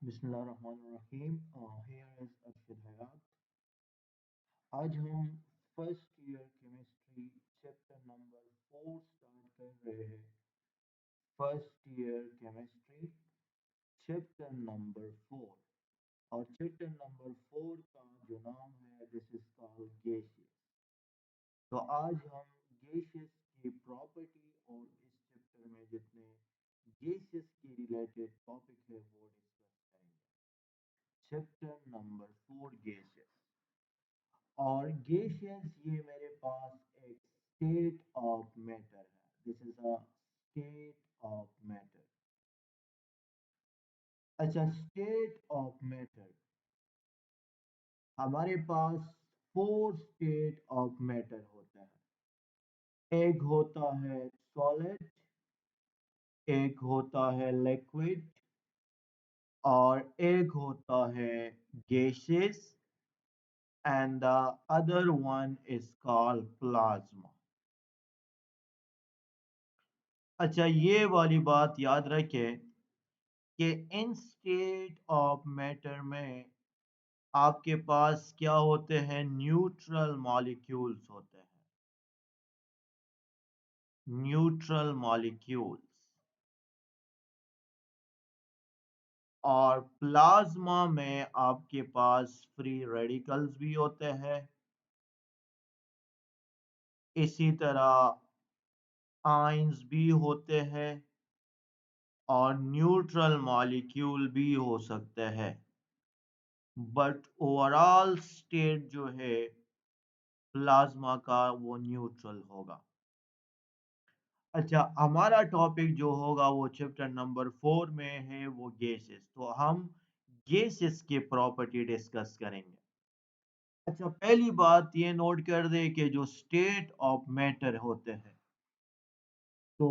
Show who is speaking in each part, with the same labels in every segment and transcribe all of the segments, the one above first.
Speaker 1: बिस्मिल्लाहिर्रहमानिर्रहीम। Here is Arshad Hayat। आज हम first year chemistry chapter number 4 start कर रहे हैं। First year chemistry chapter number 4 और चैप्टर नंबर 4 का जो नाम है दिस इज कॉल्ड गैसेस। तो आज हम गैसेस की प्रॉपर्टी और इस चैप्टर में जितने गैसेस के रिलेटेड टॉपिक है वो डिस्कस करेंगे। Chapter number 4 gases. और गैसेस ये मेरे पास एक स्टेट ऑफ मैटर है। This is a state of matter. अच्छा, स्टेट ऑफ मैटर हमारे पास 4 स्टेट ऑफ मैटर होता है। एक होता है सॉलिड, एक होता है लिक्विड और एक होता है gases and the other one is called plasma. अच्छा, ये वाली बात याद रखें कि इन स्टेट ऑफ मैटर में आपके पास क्या होते हैं, न्यूट्रल मॉलिक्यूल्स होते हैं। Neutral molecules. और प्लाज्मा में आपके पास फ्री रेडिकल्स भी होते हैं। इसी तरह आयंस भी होते हैं और न्यूट्रल मॉलिक्यूल भी हो सकते हैं। बट ओवरऑल स्टेट जो है प्लाज्मा का वो न्यूट्रल होगा। अच्छा, हमारा टॉपिक जो होगा वो चैप्टर नंबर 4 में है, वो गैसेस। तो हम गैसेस की प्रॉपर्टी डिस्कस करेंगे। अच्छा, पहली बात ये नोट कर दे कि जो स्टेट ऑफ मैटर होते हैं, तो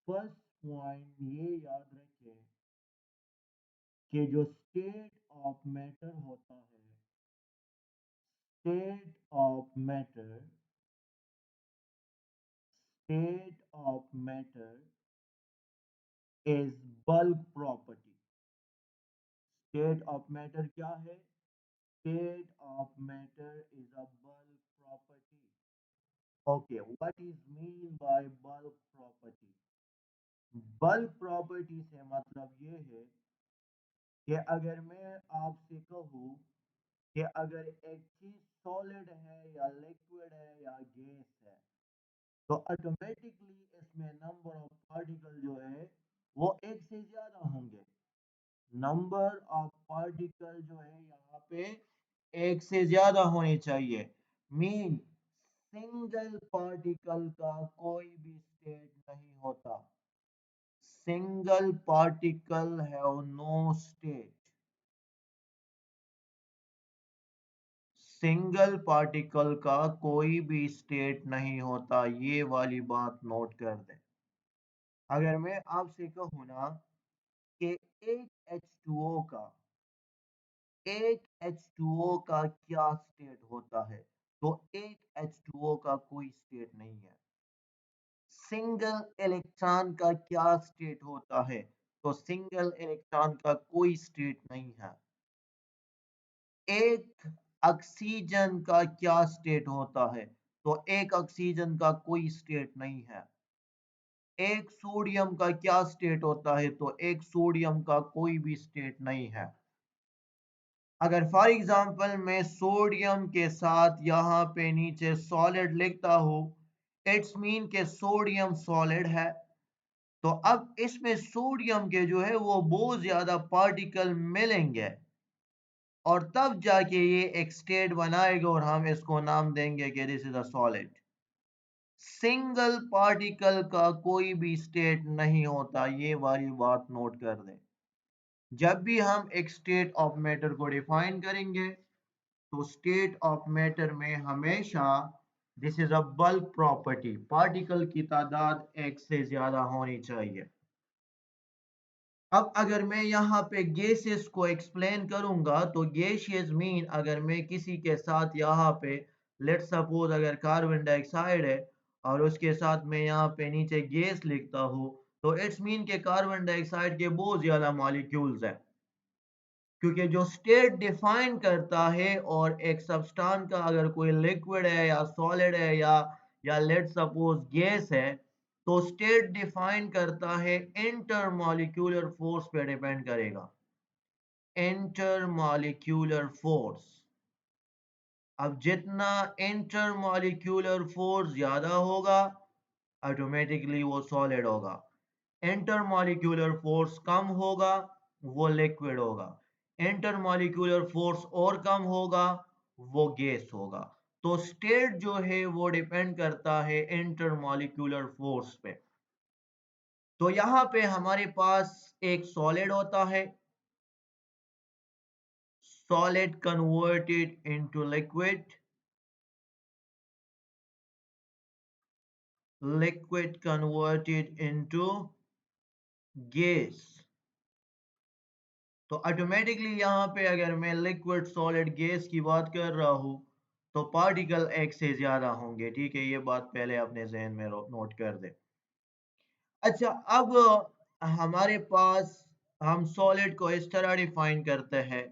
Speaker 1: फर्स्ट पॉइंट ये याद रखें कि जो स्टेट ऑफ मैटर होता है, state of matter, state of matter is bulk property. State of matter क्या है? State of matter is a bulk property. Okay, what is mean by bulk property? Bulk property से मतलब ये है कि अगर मैं आपसे कहूँ कि अगर एक चीज सॉलिड है या लिक्विड है या गैस है, तो ऑटोमेटिकली इसमें नंबर ऑफ पार्टिकल जो है वो एक से ज्यादा होंगे। नंबर ऑफ पार्टिकल जो है यहाँ पे एक से ज्यादा होनी चाहिए। मीन सिंगल पार्टिकल का कोई भी स्टेट नहीं होता। Single particle have no state. Single particle का कोई भी स्टेट नहीं होता। ये वाली बात नोट कर दें। अगर मैं आपसे कहूँ ना कि एक H2O का एक H2O का क्या स्टेट होता है, तो एक H2O का कोई स्टेट नहीं है। सिंगल इलेक्ट्रॉन का क्या स्टेट होता है, तो सिंगल इलेक्ट्रॉन का कोई स्टेट नहीं है। एक ऑक्सीजन का क्या स्टेट होता है, तो एक ऑक्सीजन का कोई स्टेट नहीं है। एक सोडियम का क्या स्टेट होता है, तो एक सोडियम का कोई भी स्टेट नहीं है। अगर फॉर एग्जांपल मैं सोडियम के साथ यहाँ पे नीचे सॉलिड लिखता हूँ, इट्स मीन के सोडियम सॉलिड है। तो अब इसमें सोडियम के जो है वो बहुत ज्यादा पार्टिकल मिलेंगे और तब जाके ये एक स्टेट बनाएगा और हम इसको नाम देंगे कि this is a solid. Single particle का कोई भी स्टेट नहीं होता। ये वाली बात नोट कर दें। जब भी हम एक स्टेट ऑफ मैटर को डिफाइन करेंगे, तो स्टेट ऑफ मैटर में हमेशा this is a bulk property, particle की तादाद एक से ज्यादा होनी चाहिए। अब अगर मैं यहाँ पे गैसेस को एक्सप्लेन करूंगा, तो गैसियस मीन अगर मैं किसी के साथ यहाँ पे लेट सपोज अगर कार्बन डाइऑक्साइड है और उसके साथ मैं यहाँ पे नीचे गैस लिखता हूँ, तो इट्स मीन के कार्बन डाइऑक्साइड के बहुत ज्यादा मॉलिक्यूल्स हैं। क्योंकि जो स्टेट डिफाइन करता है और एक सब्सटेंस का अगर कोई लिक्विड है या सॉलिड है या लेट सपोज गैस है, तो स्टेट डिफाइन करता है इंटरमॉलिक्यूलर फोर्स पे डिपेंड करेगा। Intermolecular force. अब जितना इंटरमॉलिक्यूलर फोर्स ज्यादा होगा, ऑटोमेटिकली वो सॉलिड होगा। इंटरमॉलिक्यूलर फोर्स कम होगा, वो लिक्विड होगा। इंटरमॉलिक्यूलर फोर्स और कम होगा, वो गैस होगा। तो स्टेट जो है वो डिपेंड करता है इंटरमॉलिक्यूलर फोर्स पे। तो यहां पे हमारे पास एक सॉलिड होता है, solid converted into liquid, liquid converted into gas। तो ऑटोमेटिकली यहाँ पे अगर मैं लिक्विड सॉलिड गैस की बात कर रहा हूँ, तो पार्टिकल एक से ज्यादा होंगे। ठीक है, ये बात पहले अपने जहन में नोट कर दे। अच्छा, अब हमारे पास हम सॉलिड को इस तरह डिफाइन करते हैं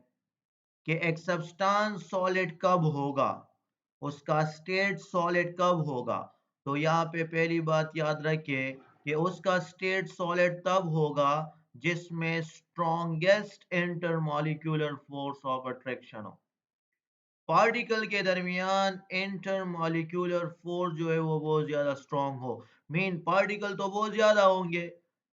Speaker 1: कि एक सब्सटेंस सॉलिड कब होगा, उसका स्टेट सॉलिड कब होगा। तो यहाँ पे पहली बात याद रखिए कि उसका स्टेट सॉलिड तब होगा जिसमें strongest intermolecular force of attraction हो। पार्टिकल के दरमियान इंटरमॉलिक्यूलर फोर्स जो है वो बहुत ज्यादा स्ट्रॉन्ग हो। मीन पार्टिकल तो बहुत ज्यादा होंगे,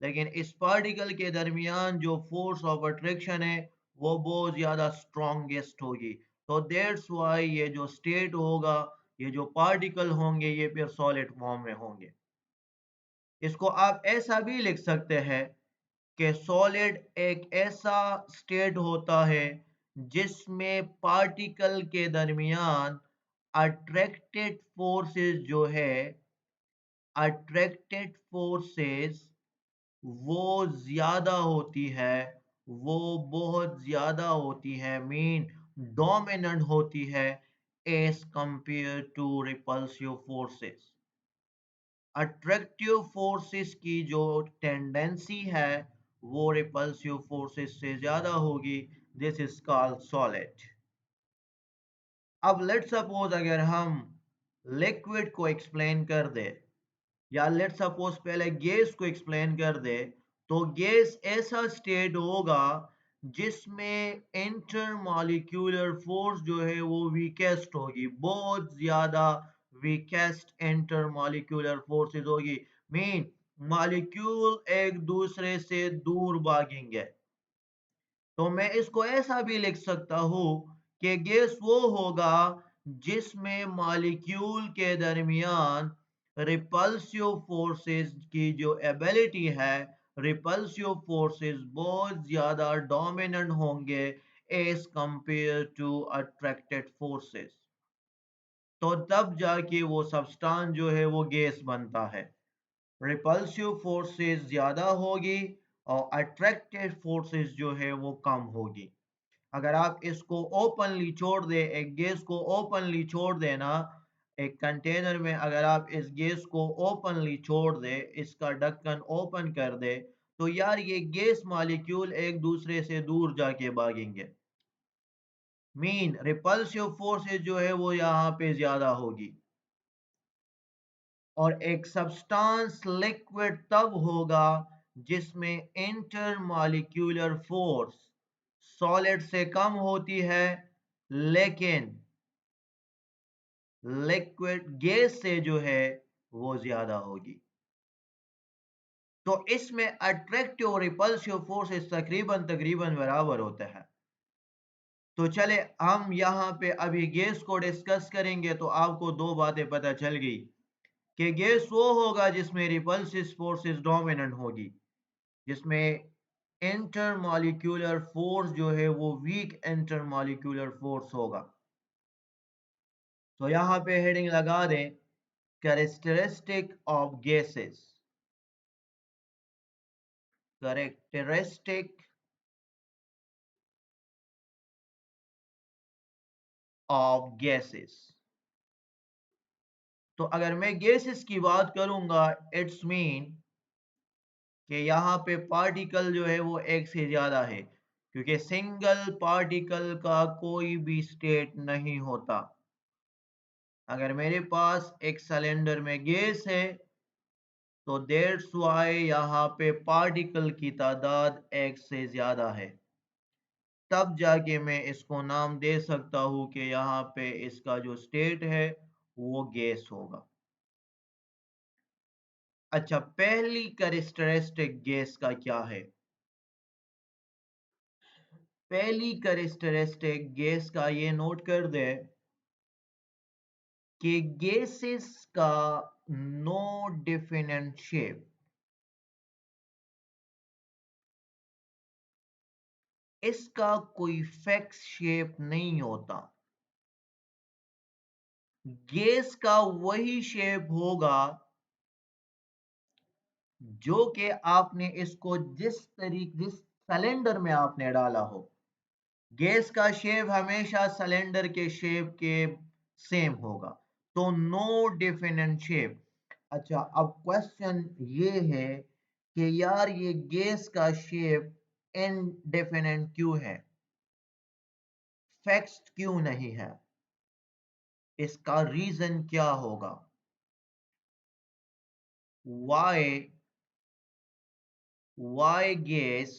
Speaker 1: लेकिन इस पार्टिकल के दरमियान जो फोर्स ऑफ अट्रैक्शन है वो बहुत ज्यादा स्ट्रॉन्गेस्ट होगी। तो दैट्स वाई ये जो स्टेट होगा, ये जो पार्टिकल होंगे, ये फिर सॉलिड फॉर्म में होंगे। इसको आप ऐसा भी लिख सकते हैं कि सॉलिड एक ऐसा स्टेट होता है जिसमें पार्टिकल के दरमियान अट्रैक्टेड फोर्सेस जो है, अट्रैक्टेड फोर्सेस वो ज्यादा होती है, वो बहुत ज्यादा होती है, मीन डोमिनेंट होती है as compare to repulsive forces. Attractive forces की जो टेंडेंसी है वो रिपल्सिव फोर्सेस से ज्यादा होगी। This is called solid. अब लेट सपोज अगर हम लिक्विड को एक्सप्लेन कर दे, या लेट सपोज पहले गैस को एक्सप्लेन कर दे, तो गैस ऐसा स्टेट होगा जिसमें इंटरमॉलिक्यूलर फोर्स जो है वो वीकेस्ट होगी, बहुत ज्यादा वीकेस्ट इंटरमॉलिक्यूलर फोर्सेस होगी। मीन मॉलिक्यूल एक दूसरे से दूर भागेंगे। तो मैं इसको ऐसा भी लिख सकता हूं कि गैस वो होगा जिसमें मॉलिक्यूल के दरमियान रिपल्सिव फोर्सेस की जो एबिलिटी है, रिपल्सिव फोर्सेस बहुत ज्यादा डोमिनेंट होंगे as compare to attracted forces. तो तब जाके वो सब्सटेंस जो है वो गैस बनता है। रिपल्सिव फोर्सेस ज्यादा होगी और अट्रैक्टेड फोर्सेस जो है वो कम होगी। अगर आप इसको ओपनली छोड़ दे, एक गैस को ओपनली छोड़ देना, एक कंटेनर में अगर आप इस गैस को ओपनली छोड़ दे, इसका ढक्कन ओपन कर दे, तो यार ये गैस मॉलिक्यूल एक दूसरे से दूर जाके भागेंगे। मीन रिपल्सिव फोर्सेस जो है वो यहाँ पे ज्यादा होगी। और एक सब्सटेंस लिक्विड तब होगा जिसमें इंटरमॉलिक्यूलर फोर्स सॉलिड से कम होती है, लेकिन लिक्विड गैस से जो है वो ज्यादा होगी। तो इसमें अट्रैक्टिव और रिपल्सिव फोर्सेस तकरीबन तकरीबन बराबर होते हैं। तो चले हम यहाँ पे अभी गैस को डिस्कस करेंगे, तो आपको दो बातें पता चल गई कि गैस वो होगा जिसमें रिपल्सिव फोर्सेस डोमिनेंट होगी, जिसमें इंटरमॉलिक्यूलर फोर्स जो है वो वीक इंटरमॉलिक्यूलर फोर्स होगा। तो यहां पे हेडिंग लगा दें, characteristic of gases. Characteristic of gases. तो अगर मैं गैसेस की बात करूंगा, इट्स मीन कि यहाँ पे पार्टिकल जो है वो एक से ज्यादा है। क्योंकि सिंगल पार्टिकल का कोई भी स्टेट नहीं होता। अगर मेरे पास एक सिलेंडर में गैस है तो दैट्स वाई यहाँ पे पार्टिकल की तादाद एक से ज्यादा है, तब जाके मैं इसको नाम दे सकता हूं कि यहाँ पे इसका जो स्टेट है वो गैस होगा। अच्छा, पहली कैरेक्टरिस्टिक गैस का क्या है? पहली कैरेक्टरिस्टिक गैस का ये नोट कर दे कि गैसेस का नो डिफिनेट शेप, इसका कोई फिक्स शेप नहीं होता। गैस का वही शेप होगा जो कि आपने इसको जिस सिलेंडर में आपने डाला हो। गैस का शेप हमेशा सिलेंडर के शेप के सेम होगा, तो नो डिफिनेट शेप। अच्छा, अब क्वेश्चन ये है कि यार ये गैस का शेप इनडेफिनेट क्यों है, फिक्स्ड क्यों नहीं है? इसका रीजन क्या होगा? why gas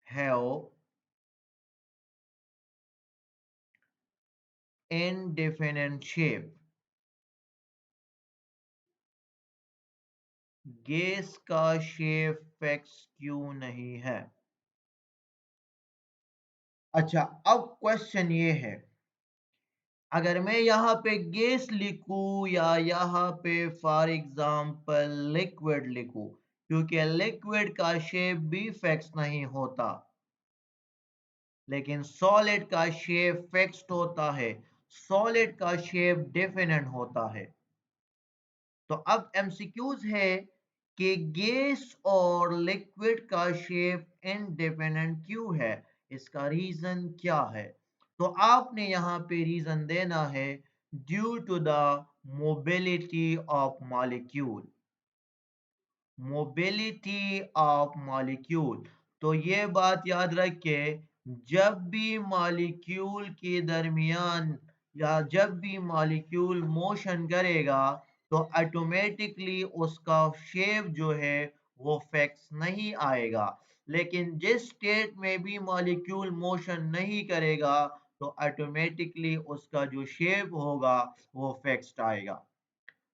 Speaker 1: have indefinite shape? Gas का शेप फिक्स क्यों नहीं है? अच्छा, अब क्वेश्चन ये है, अगर मैं यहाँ पे गैस लिखूं या यहाँ पे फॉर एग्जांपल लिक्विड लिखूं, क्योंकि लिक्विड का शेप भी फिक्स नहीं होता, लेकिन सॉलिड का शेप फिक्स्ड होता है, सॉलिड का शेप डेफिनेट होता है। तो अब एमसीक्यूज है कि गैस और लिक्विड का शेप इनडिफिनेट क्यों है, इसका रीजन क्या है? तो आपने यहाँ पे रीजन देना है due to the mobility of molecule, mobility of molecule. तो ये बात याद रखे, जब भी मॉलिक्यूल के दरमियान या जब भी मॉलिक्यूल मोशन करेगा तो ऑटोमेटिकली उसका शेप जो है वो फिक्स नहीं आएगा, लेकिन जिस स्टेट में भी मॉलिक्यूल मोशन नहीं करेगा तो ऑटोमेटिकली उसका जो शेप होगा वो फिक्स्ड आएगा।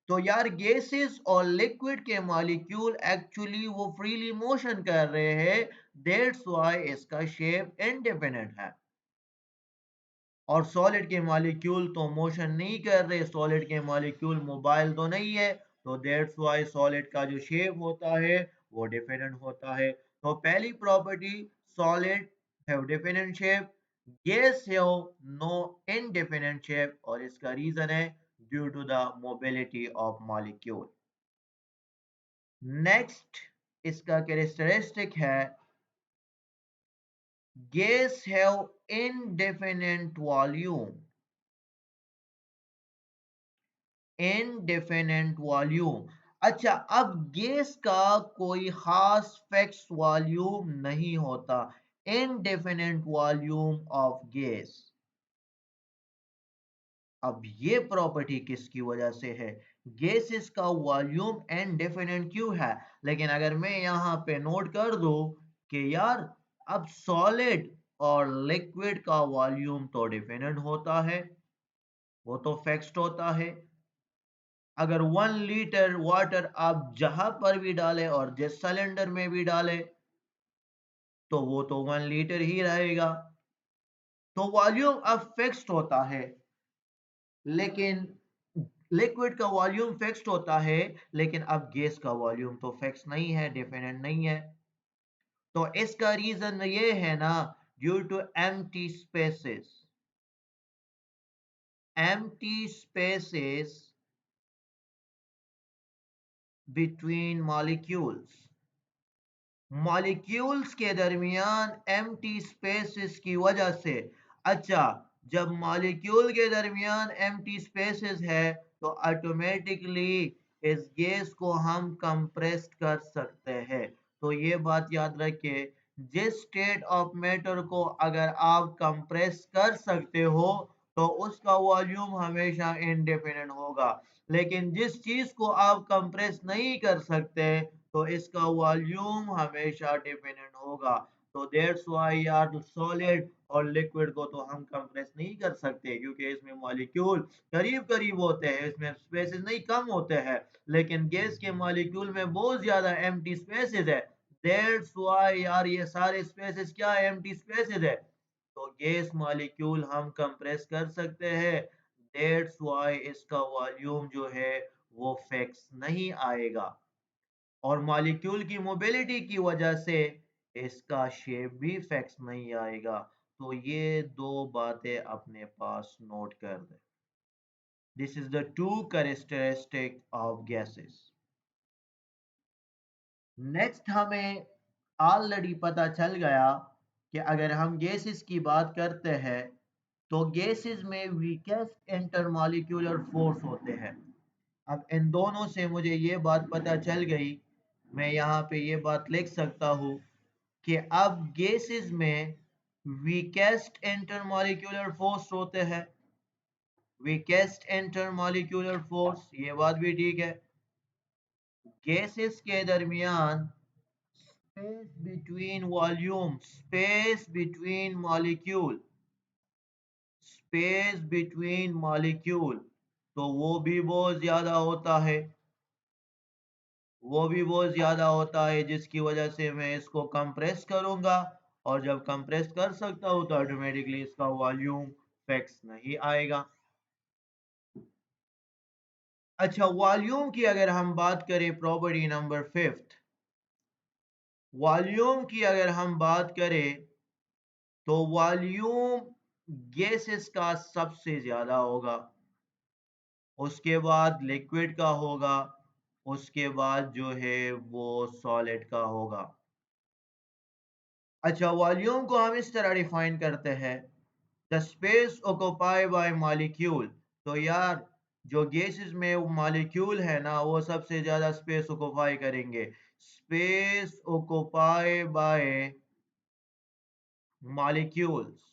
Speaker 1: तो यार गैसेस और लिक्विड के मॉलिक्यूल एक्चुअली वो फ्रीली मोशन कर रहे हैं, दैट्स व्हाई इसका शेप इनडेफिनेट है। और सॉलिड के मॉलिक्यूल तो मोशन नहीं कर रहे, सॉलिड के मॉलिक्यूल मोबाइल तो नहीं है, तो दैट्स व्हाई सॉलिड का जो शेप होता है वो डेफिनेट होता है। तो पहली property, solid have definite shape, gas have no indefinite shape, और इसका रीजन है due to the mobility of molecule. Next इसका कैरेक्टरिस्टिक है gas have indefinite volume, indefinite volume. अच्छा, अब गैस का कोई खास फिक्स वॉल्यूम नहीं होता, इनडेफिनेट वॉल्यूम ऑफ गैस। अब ये प्रॉपर्टी किसकी वजह से है? गैसेस का वॉल्यूम इनडेफिनेट क्यों है? लेकिन अगर मैं यहाँ पे नोट कर दूं कि यार अब सॉलिड और लिक्विड का वॉल्यूम तो डेफिनेट होता है, वो तो फिक्स्ड होता है। अगर 1 लीटर वाटर आप जहां पर भी डालें और जिस सिलेंडर में भी डालें तो वो तो 1 लीटर ही रहेगा, तो वॉल्यूम अब फिक्स्ड होता है। लेकिन लिक्विड का वॉल्यूम फिक्स्ड होता है, लेकिन अब गैस का वॉल्यूम तो फिक्स नहीं है, डेफिनेट नहीं है। तो इसका रीजन ये है ना, due to empty spaces, empty spaces between molecules, molecules के दरमियान एम्प्टी स्पेसेस की वजह से। अच्छा, जब मॉलिक्यूल के दरमियान एम्प्टी स्पेसेस है तो ऑटोमेटिकली इस गैस को हम कंप्रेस कर सकते हैं। तो ये बात याद रखिए, जिस स्टेट ऑफ मैटर को अगर आप कंप्रेस कर सकते हो तो उसका वॉल्यूम हमेशा इंडिपेंडेंट होगा, लेकिन जिस चीज को आप कंप्रेस नहीं कर सकते तो इसका वॉल्यूम हमेशा डिपेंडेंट होगा। तो दैट्स व्हाई यार सॉलिड और लिक्विड को तो हम कंप्रेस नहीं कर सकते, क्योंकि इसमें मॉलिक्यूल करीब करीब होते हैं, इसमें स्पेसेस नहीं कम होते हैं, लेकिन गैस के मॉलिक्यूल में बहुत ज्यादा एम्प्टी स्पेसेस है। दैट्स व्हाई यार ये सारे स्पेसेस क्या है, एम्प्टी स्पेसेस है। तो गैस मॉलिक्यूल हम कंप्रेस कर सकते हैं, दैट्स व्हाई इसका वॉल्यूम जो है वो फिक्स नहीं आएगा, और मॉलिक्यूल की मोबिलिटी की वजह से इसका शेप भी फिक्स नहीं आएगा। तो ये दो बातें अपने पास नोट कर दें। This is the two characteristic of gases. Next हमें ऑलरेडी पता चल गया कि अगर हम गैसेस की बात करते हैं तो गैसेस में वीकेस्ट इंटरमॉलिक्यूलर फोर्स होते हैं। अब इन दोनों से मुझे ये बात पता चल गई, मैं यहाँ पे ये बात लिख सकता हूँ कि अब गैसेस में वीकेस्ट इंटरमॉलिक्यूलर फोर्स होते हैं। वीकेस्ट इंटरमॉलिक्यूलर फोर्स, ये बात भी ठीक है। गैसेस के दरमियान space between volume, space between molecule, space between molecule, तो वो भी बहुत ज्यादा होता है, वो भी बहुत ज्यादा होता है, जिसकी वजह से मैं इसको कंप्रेस करूंगा, और जब कंप्रेस कर सकता हूं तो ऑटोमेटिकली इसका वॉल्यूम फिक्स नहीं आएगा। अच्छा, वॉल्यूम की अगर हम बात करें, प्रॉपर्टी नंबर 5, वॉल्यूम की अगर हम बात करें तो वॉल्यूम गैसेस का सबसे ज्यादा होगा, उसके बाद लिक्विड का होगा, उसके बाद जो है वो सॉलिड का होगा। अच्छा, वॉल्यूम को हम इस तरह डिफाइन करते हैं, the space occupied by molecule. तो यार जो गैसेस में मॉलिक्यूल है ना वो सबसे ज्यादा स्पेस ऑक्युपाई करेंगे, स्पेस ऑक्युपाइड बाय मॉलिक्यूल्स।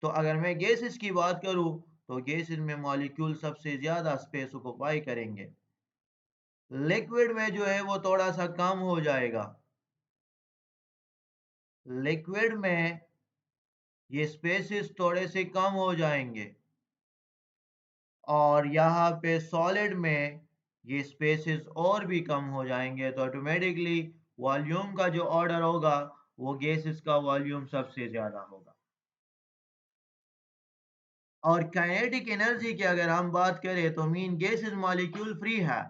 Speaker 1: तो अगर मैं गैसेस की बात करूं तो गैसेस में मॉलिक्यूल सबसे ज्यादा स्पेस ऑक्युपाई करेंगे, लिक्विड में जो है वो थोड़ा सा कम हो जाएगा, लिक्विड में ये स्पेसेस थोड़े से कम हो जाएंगे, और यहाँ पे सॉलिड में ये स्पेसेस और भी कम हो जाएंगे। तो ऑटोमेटिकली वॉल्यूम का जो ऑर्डर होगा वो गैसेस का वॉल्यूम सबसे ज्यादा होगा। और काइनेटिक एनर्जी की अगर हम बात करें तो मीन गैसेस मॉलिक्यूल फ्री है,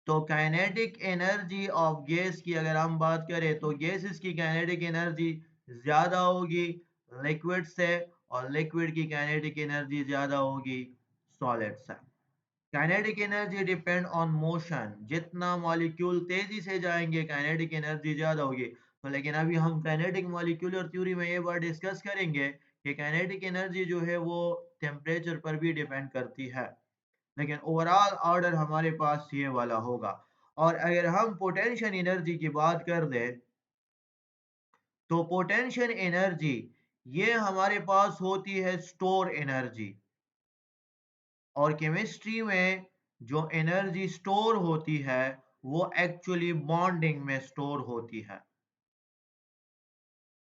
Speaker 1: तो काइनेटिक एनर्जी ऑफ गैस की अगर हम बात करें तो गैसेस की काइनेटिक एनर्जी ज्यादा होगी लिक्विड से, और लिक्विड की काइनेटिक एनर्जी ज्यादा होगी सॉलिड से। Kinetic energy depend on motion, जितना मॉलिक्यूल तेजी से जाएंगे काइनेटिक एनर्जी ज्यादा होगी। तो लेकिन अभी हम काइनेटिक मॉलिक्यूलर थ्योरी में ये बात डिस्कस करेंगे कि काइनेटिक एनर्जी जो है वो टेम्परेचर पर भी डिपेंड करती है, लेकिन ओवरऑल ऑर्डर हमारे पास ये वाला होगा। और अगर हम पोटेंशियल एनर्जी की बात कर दें तो पोटेंशियल एनर्जी ये हमारे पास होती है स्टोर एनर्जी, और केमिस्ट्री में जो एनर्जी स्टोर होती है वो एक्चुअली बॉन्डिंग में स्टोर होती है,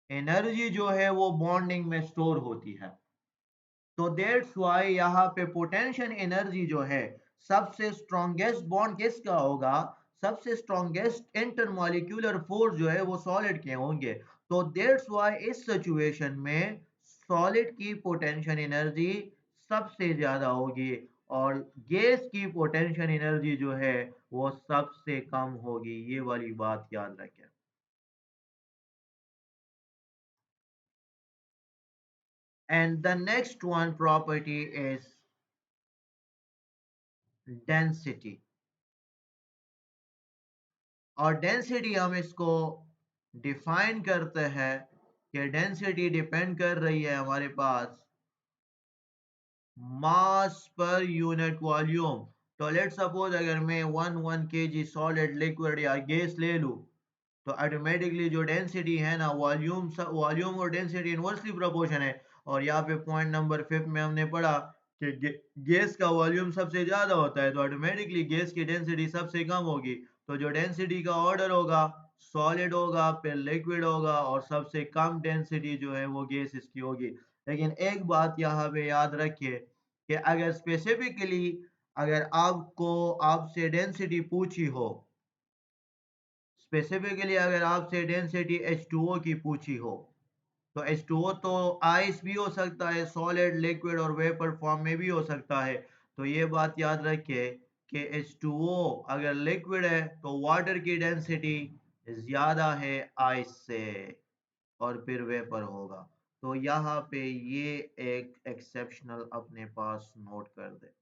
Speaker 1: एनर्जी जो है वो बॉन्डिंग में स्टोर होती है। तो दैट्स व्हाई यहाँ पे पोटेंशियल एनर्जी जो है, सबसे स्ट्रॉन्गेस्ट बॉन्ड किसका होगा, सबसे स्ट्रॉन्गेस्ट इंटरमॉलिक्यूलर फोर्स जो है वो सॉलिड के होंगे। तो दैट्स व्हाई इस सिचुएशन में सॉलिड की पोटेंशियल एनर्जी सबसे ज्यादा होगी, और गैस की पोटेंशियल एनर्जी जो है वो सबसे कम होगी, ये वाली बात याद रखें। And the next one property is density. और डेंसिटी हम इसको डिफाइन करते हैं कि डेंसिटी डिपेंड कर रही है हमारे पास मास पर यूनिट वॉल्यूम। तो लेट सपोज अगर मैं 1 kg सॉलिड लिक्विड या गैस ले लूं, तो ऑटोमेटिकली जो डेंसिटी है ना, वॉल्यूम और डेंसिटी इनवर्सली प्रोपोर्शन है। और यहाँ पे पॉइंट नंबर 5 में हमने पढ़ा कि गैस का वॉल्यूम सबसे ज्यादा होता है, तो ऑटोमेटिकली गैस की डेंसिटी सबसे कम होगी। तो जो डेंसिटी का ऑर्डर होगा, सॉलिड होगा, फिर लिक्विड होगा, और सबसे कम डेंसिटी जो है वो गैस इसकी होगी। लेकिन एक बात यहाँ पे याद रखिए कि अगर स्पेसिफिकली अगर आपसे डेंसिटी पूछी हो, स्पेसिफिकली अगर आपसे डेंसिटी H2O की पूछी हो, तो H2O तो आइस भी हो सकता है, सॉलिड, लिक्विड और वेपर फॉर्म में भी हो सकता है। तो ये बात याद रखिए कि H2O अगर लिक्विड है तो वाटर की डेंसिटी ज्यादा है आइस से, और फिर वेपर होगा। तो यहाँ पे ये एक एक्सेप्शनल अपने पास नोट कर दे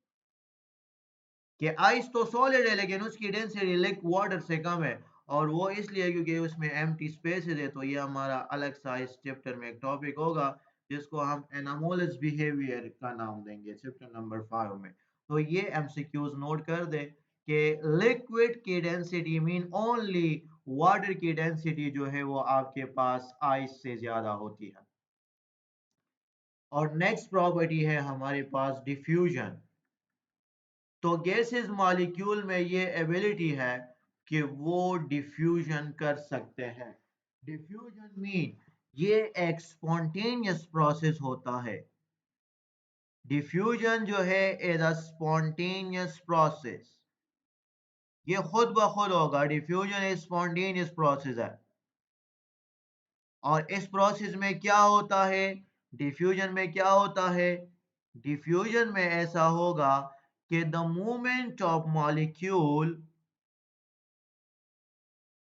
Speaker 1: कि आइस तो सॉलिड है लेकिन उसकी डेंसिटी लिक वाटर से कम है, और वो इसलिए क्योंकि उसमें एम्प्टी स्पेसेस है। तो ये हमारा अलग सा इस चैप्टर में एक टॉपिक होगा जिसको हम एनामोलस बिहेवियर का नाम देंगे चैप्टर नंबर 5 में। तो ये एमसीक्यूज नोट कर दे कि लिक्विड की डेंसिटी मीन ओनली वाटर की डेंसिटी जो है वो आपके पास आइस से ज्यादा होती है। और नेक्स्ट प्रॉपर्टी है हमारे पास डिफ्यूजन। तो गैसेस मॉलिक्यूल में ये एबिलिटी है कि वो डिफ्यूजन कर सकते हैं। डिफ्यूजन मीन ये एक स्पॉन्टेनियस प्रोसेस होता है। डिफ्यूजन जो है इज अ स्पॉन्टेनियस प्रोसेस, ये खुद ब खुद होगा। डिफ्यूजन एक स्पॉन्टेनियस प्रोसेस है। और इस प्रोसेस में क्या होता है, डिफ्यूजन में क्या होता है, डिफ्यूजन में ऐसा होगा कि the movement of molecule,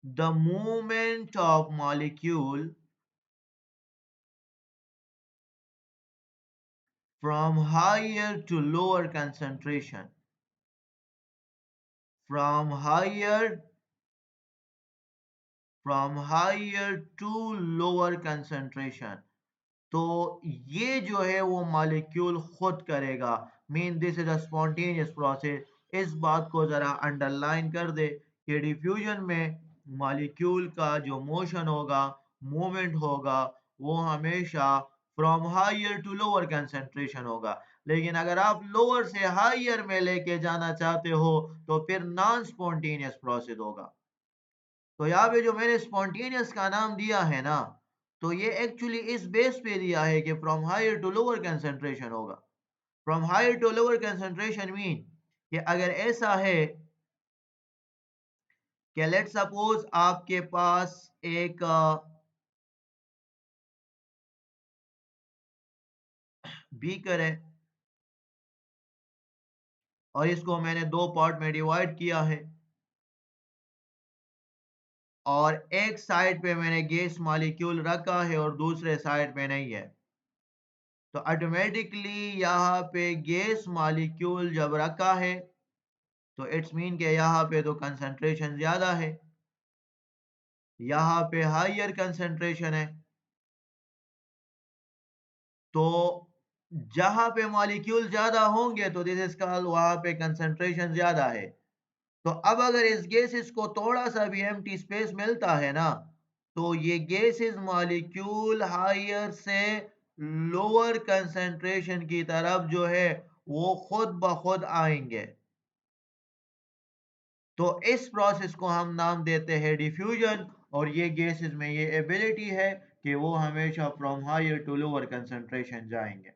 Speaker 1: the movement of molecule from higher to lower concentration, from higher to lower concentration, तो ये जो है वो मॉलिक्यूल खुद करेगा। Mean this is a spontaneous process. इस बात को जरा अंडरलाइन कर दे कि डिफ्यूजन में मॉलिक्यूल का जो मोशन होगा, मूवमेंट होगा, वो हमेशा from higher to lower concentration होगा। लेकिन अगर आप लोअर से हायर में लेके जाना चाहते हो तो फिर नॉन स्पॉन्टेनियस प्रोसेस होगा। तो यहाँ पे जो मैंने स्पॉन्टेनियस का नाम दिया है ना, तो ये एक्चुअली इस बेस पे दिया है कि from higher to lower concentration होगा। From higher to lower concentration mean कि अगर ऐसा है कि लेट सपोज आपके पास एक बीकर है और इसको मैंने दो पार्ट में डिवाइड किया है, और एक साइड पे मैंने गैस मॉलिक्यूल रखा है और दूसरे साइड पे नहीं है। तो ऑटोमेटिकली यहाँ पे गैस मॉलिक्यूल जब रखा है तो इट्स मीन के यहाँ पे तो कंसंट्रेशन ज्यादा है, यहाँ पे हायर कंसंट्रेशन है। तो जहां पे मॉलिक्यूल ज्यादा होंगे तो दिस इज कॉल्ड, वहां पे कंसंट्रेशन ज्यादा है। तो अब अगर इस गैसेस को थोड़ा सा भी एम्प्टी स्पेस मिलता है ना, तो ये गैसेस मॉलिक्यूल हायर से लोअर कंसंट्रेशन की तरफ जो है वो खुद ब खुद आएंगे। तो इस प्रोसेस को हम नाम देते हैं डिफ्यूजन। और ये गैसेस में ये एबिलिटी है कि वो हमेशा from higher to lower concentration जाएंगे।